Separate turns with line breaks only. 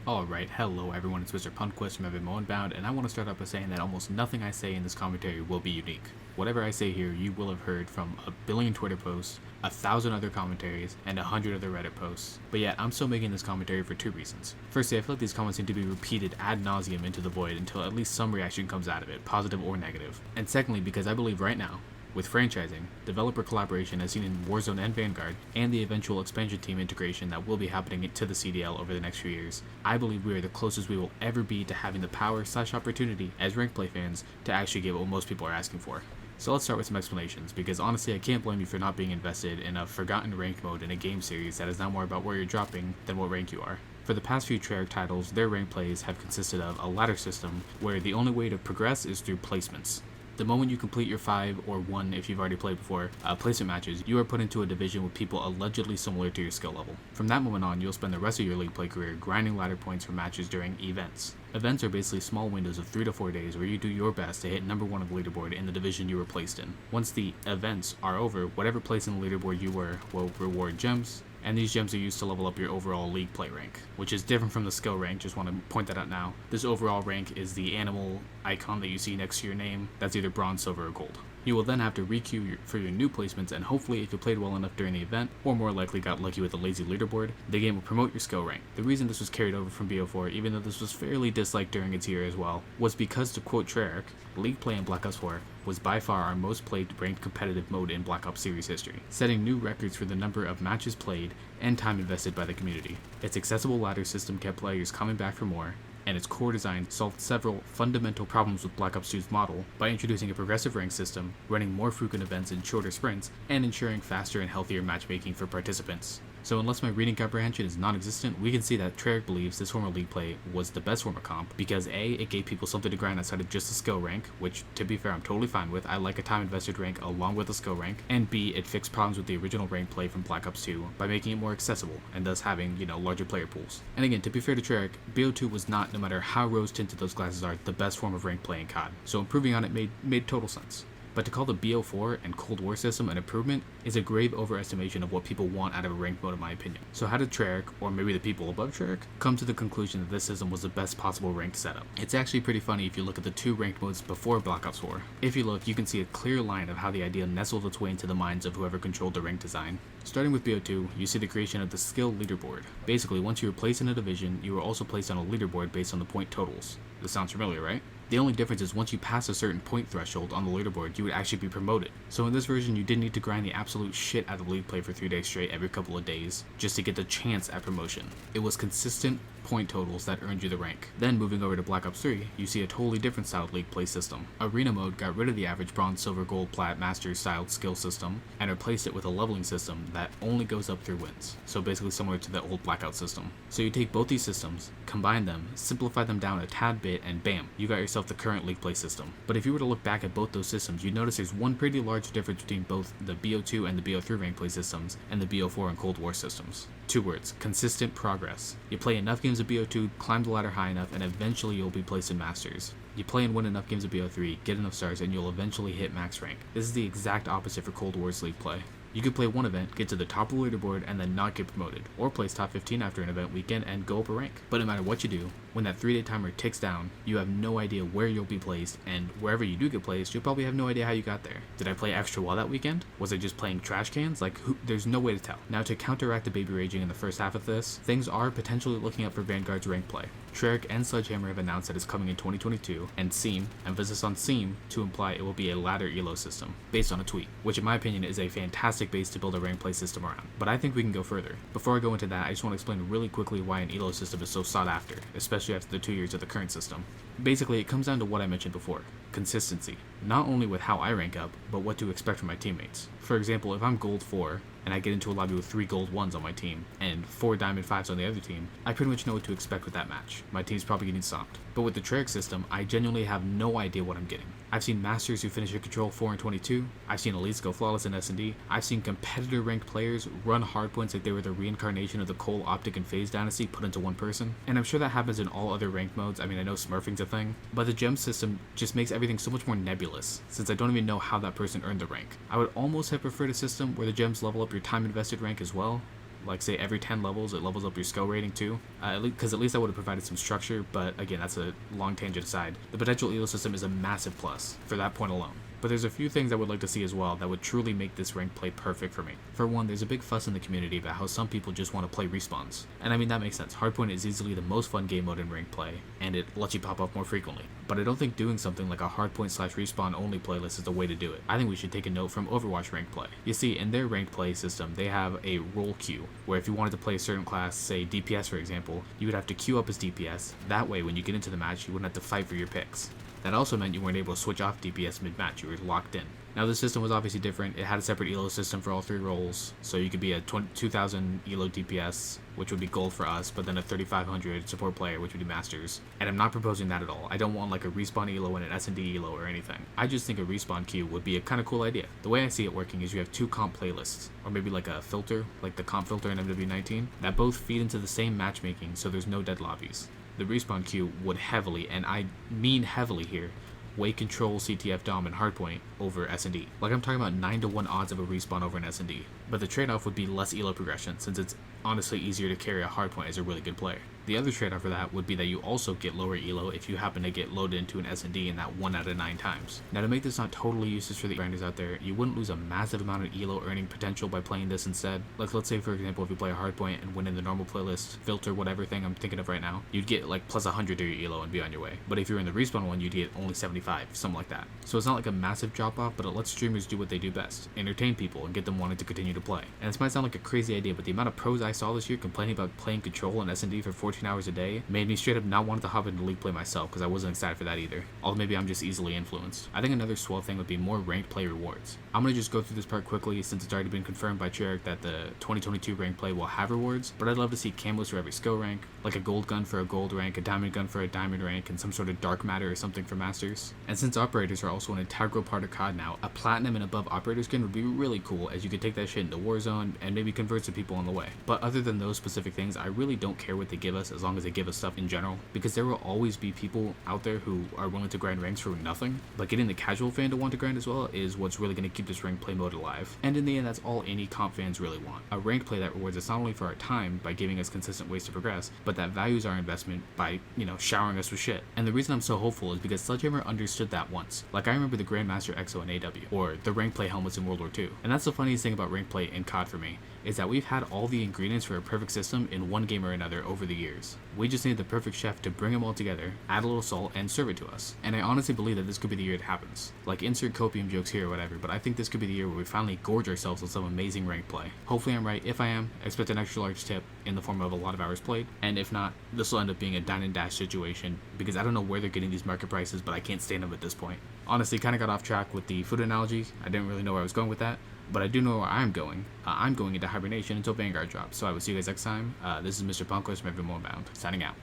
Alright, hello everyone, it's Mr. Punquist from Evermore Bound, and I want to start off by saying that almost nothing I say in this commentary will be unique. Whatever I say here, you will have heard from a billion Twitter posts, 1,000 other commentaries, and 100 other Reddit posts. But yet, I'm still making this commentary for two reasons. Firstly, I feel like these comments need to be repeated ad nauseum into the void until at least some reaction comes out of it, positive or negative. And secondly, because I believe right now, with franchising, developer collaboration as seen in Warzone and Vanguard, and the eventual expansion team integration that will be happening to the CDL over the next few years, I believe we are the closest we will ever be to having the power/opportunity as ranked play fans to actually get what most people are asking for. So let's start with some explanations, because honestly I can't blame you for not being invested in a forgotten ranked mode in a game series that is now more about where you're dropping than what rank you are. For the past few Treyarch titles, their ranked plays have consisted of a ladder system where the only way to progress is through placements. The moment you complete your 5 or 1 if you've already played before placement matches, you are put into a division with people allegedly similar to your skill level. From that moment on, you'll spend the rest of your league play career grinding ladder points for matches during events. Events are basically small windows of 3 to 4 days where you do your best to hit number 1 of the leaderboard in the division you were placed in. Once the events are over, whatever place in the leaderboard you were will reward gems, and these gems are used to level up your overall league play rank, which is different from the skill rank. Just want to point that out now. This overall rank is the animal icon that you see next to your name. That's either bronze, silver, or gold. You will then have to requeue for your new placements, and hopefully if you played well enough during the event, or more likely got lucky with a lazy leaderboard, the game will promote your skill rank. The reason this was carried over from BO4, even though this was fairly disliked during its year as well, was because, to quote Treyarch, League play in Black Ops 4 was by far our most played ranked competitive mode in Black Ops series history, setting new records for the number of matches played and time invested by the community. Its accessible ladder system kept players coming back for more, and its core design solved several fundamental problems with Black Ops 2's model by introducing a progressive rank system, running more frequent events in shorter sprints, and ensuring faster and healthier matchmaking for participants. So unless my reading comprehension is non-existent, we can see that Treyarch believes this form of league play was the best form of comp because A, it gave people something to grind outside of just a skill rank, which to be fair I'm totally fine with. I like a time invested rank along with a skill rank, and B, it fixed problems with the original rank play from Black Ops 2 by making it more accessible and thus having, larger player pools. And again, to be fair to Treyarch, BO2 was not, no matter how rose tinted those glasses are, the best form of rank play in COD, so improving on it made total sense. But to call the BO4 and Cold War system an improvement is a grave overestimation of what people want out of a ranked mode in my opinion. So how did Treyarch, or maybe the people above Treyarch, come to the conclusion that this system was the best possible ranked setup? It's actually pretty funny if you look at the two ranked modes before Black Ops 4. If you look, you can see a clear line of how the idea nestled its way into the minds of whoever controlled the rank design. Starting with BO2, you see the creation of the skill leaderboard. Basically, once you were placed in a division, you were also placed on a leaderboard based on the point totals. This sounds familiar, right? The only difference is once you pass a certain point threshold on the leaderboard, you would actually be promoted. So in this version, you didn't need to grind the absolute shit out of league play for 3 days straight every couple of days just to get the chance at promotion. It was consistent point totals that earned you the rank. Then moving over to Black Ops 3, you see a totally different styled league play system. Arena mode got rid of the average bronze, silver, gold, plat, master styled skill system and replaced it with a leveling system that only goes up through wins. So basically similar to the old Blackout system. So you take both these systems, combine them, simplify them down a tad bit, and bam, you got yourself the current league play system. But if you were to look back at both those systems, you'd notice there's one pretty large difference between both the BO2 and the BO3 rank play systems and the BO4 and Cold War systems. 2 words: consistent progress. You play enough games of BO2, climb the ladder high enough, and eventually you'll be placed in Masters. You play and win enough games of BO3, get enough stars, and you'll eventually hit max rank. This is the exact opposite for Cold War's league play. You could play one event, get to the top of the leaderboard, and then not get promoted, or place top 15 after an event weekend and go up a rank. But no matter what you do, when that 3-day timer ticks down, you have no idea where you'll be placed, and wherever you do get placed, you'll probably have no idea how you got there. Did I play extra well that weekend? Was I just playing trash cans? There's no way to tell. Now, to counteract the baby raging in the first half of this, things are potentially looking up for Vanguard's rank play. Treyarch and Sledgehammer have announced that it's coming in 2022, and seem, emphasis on seem, to imply it will be a ladder elo system, based on a tweet, which in my opinion is a fantastic base to build a rank play system around. But I think we can go further. Before I go into that, I just want to explain really quickly why an elo system is so sought after, especially after the 2 years of the current system. Basically, it comes down to what I mentioned before: consistency. Not only with how I rank up, but what to expect from my teammates. For example, if I'm gold 4, and I get into a lobby with 3 gold 1s on my team, and 4 diamond 5s on the other team, I pretty much know what to expect with that match. My team's probably getting stomped. But with the Treyarch system, I genuinely have no idea what I'm getting. I've seen Masters who finish a Control 4 and 22, I've seen Elites go flawless in S&D, I've seen competitor ranked players run hardpoints like they were the reincarnation of the Cole, Optic, and FaZe dynasty put into one person, and I'm sure that happens in all other ranked modes. I mean, I know smurfing's a thing, but the gem system just makes everything so much more nebulous, since I don't even know how that person earned the rank. I would almost have preferred a system where the gems level up your time invested rank as well, like say every 10 levels it levels up your skill rating too, because at least that would have provided some structure. But again, that's a long tangent aside. The potential elo system is a massive plus for that point alone. But there's a few things I would like to see as well that would truly make this ranked play perfect for me. For one, there's a big fuss in the community about how some people just want to play respawns. And I mean, that makes sense. Hardpoint is easily the most fun game mode in ranked play, and it lets you pop off more frequently. But I don't think doing something like a hardpoint/respawn only playlist is the way to do it. I think we should take a note from Overwatch ranked play. You see, in their ranked play system, they have a role queue, where if you wanted to play a certain class, say DPS for example, you would have to queue up as DPS. That way, when you get into the match, you wouldn't have to fight for your picks. That also meant you weren't able to switch off DPS mid-match, you were locked in. Now the system was obviously different. It had a separate elo system for all three roles, so you could be a 2000 elo DPS, which would be gold for us, but then a 3500 support player, which would be masters. And I'm not proposing that at all. I don't want like a respawn elo and an S&D elo or anything. I just think a respawn queue would be a kind of cool idea. The way I see it working is you have two comp playlists, or maybe like a filter, like the comp filter in MW19, that both feed into the same matchmaking, so there's no dead lobbies. The respawn queue would heavily, and I mean heavily here, weight control CTF Dom and Hardpoint over S&D. Like I'm talking about 9 to 1 odds of a respawn over an S&D. But the trade-off would be less elo progression, since it's honestly easier to carry a Hardpoint as a really good player. The other trade-off for that would be that you also get lower elo if you happen to get loaded into an S&D in that 1 out of 9 times. Now to make this not totally useless for the grinders out there, you wouldn't lose a massive amount of elo earning potential by playing this instead. Like let's say for example if you play a Hardpoint and win in the normal playlist, filter, whatever thing I'm thinking of right now, you'd get like plus 100 to your elo and be on your way. But if you're in the respawn one, you'd get only 75, something like that. So it's not like a massive drop off, but it lets streamers do what they do best, entertain people and get them wanting to continue to play. And this might sound like a crazy idea, but the amount of pros I saw this year complaining about playing Control and S&D for 14 hours a day made me straight up not want to hop into League play myself, because I wasn't excited for that either. Although maybe I'm just easily influenced. I think another swell thing would be more ranked play rewards. I'm going to just go through this part quickly since it's already been confirmed by Treyarch that the 2022 ranked play will have rewards, but I'd love to see camos for every skill rank, like a gold gun for a gold rank, a diamond gun for a diamond rank, and some sort of dark matter or something for masters. And since operators are also an integral part of COD now, a platinum and above operator skin would be really cool, as you could take that shit into Warzone and maybe convert some people on the way. But other than those specific things, I really don't care what they give us as long as they give us stuff in general, because there will always be people out there who are willing to grind ranks for nothing. But getting the casual fan to want to grind as well is what's really going to keep this ranked play mode alive. And in the end, that's all any comp fans really want. A ranked play that rewards us not only for our time by giving us consistent ways to progress, but that values our investment by, showering us with shit. And the reason I'm so hopeful is because Sledgehammer understood that once. Like I remember the Grandmaster EXO in AW, or the ranked play helmets in World War II. And that's the funniest thing about ranked play in COD for me, is that we've had all the ingredients for a perfect system in one game or another over the years. We just need the perfect chef to bring them all together, add a little salt, and serve it to us. And I honestly believe that this could be the year it happens. Like insert copium jokes here or whatever, but I think this could be the year where we finally gorge ourselves on some amazing ranked play. Hopefully I'm right. If I am, expect an extra large tip in the form of a lot of hours played. And if not, this will end up being a dine and dash situation, because I don't know where they're getting these market prices, but I can't stand them at this point. Honestly, kind of got off track with the food analogy. I didn't really know where I was going with that, but I do know where I'm going. I'm going into hibernation until Vanguard drops, so I will see you guys next time. This is Mr. Punkwist from Evermore Bound, signing out.